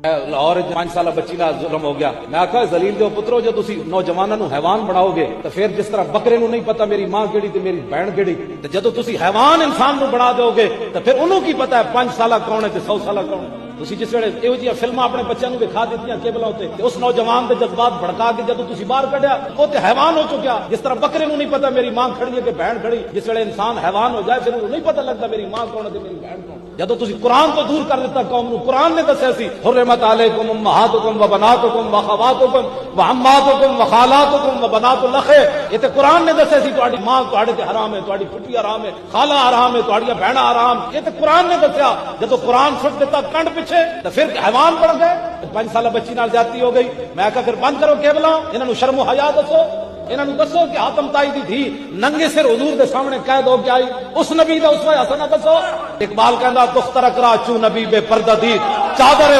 لاہور 5 سالہ بچی نال ظلم ہو گیا. میں آخا ذلیل دے پترو جو تسی نوجواناں نو حیوان بناؤ گے تو پھر جس طرح بکرے نو نہیں پتا میری ماں کیڑی تے میری بہن کیڑی، تے جدو تسی حیوان انسان نو بنا دو گے تو پھر انہوں کی پتا ہے 5 سالہ کون ہے تے 100 سالہ کون ہے. تسی جس ویلے ایہو جہاں فلماں اپنے بچوں نو دکھا دیتی کیبلاں تے اس نوجوان دے جذبات بھڑکا کے جدو تسی باہر کڈیا وہ تے حیوان ہو چکیا. جس طرح بکرے نو نہیں پتا میری ماں کھڑی ہے کہ بہن کھڑی، جس ویلے انسان حیوان ہو جائے پھر انہوں نہیں پتا لگتا میری ماں کون ہے تے میری بہن کون. جدو تسی قرآن تو دور کر دیتا قوم نو، قرآن نے دسیا سی حرمت علیکم امہاتکم و بناتکم و خواتکم و عماتکم و خالاتکم و بنات الاخ. یہ تے قرآن نے دسیا سی تہاڈی ماں تہاڈے تے حرام ہے، تہاڈی پھٹی حرام ہے، خالہ حرام ہے، تہاڈیاں بہناں حرام. یہ تے قرآن نے دسیا. جدو قرآن سٹ دیتا کنڈ پیچھے تو پھر حیوان بن گئے. 5 سالہ بچی نال زیادتی ہو گئی. میں کہا پھر بند کرو کیبلاں، انہاں نو شرم و حیا دسو. انہاں نو دسو کہ حاتم تائی دی دھی ننگے سر حضور دے سامنے قید ہو کے آئی، اس نبی دا اسوہ حسنہ دسو. اقبال کہندا دختر اقرا چوں نبی بے پردہ دی چادر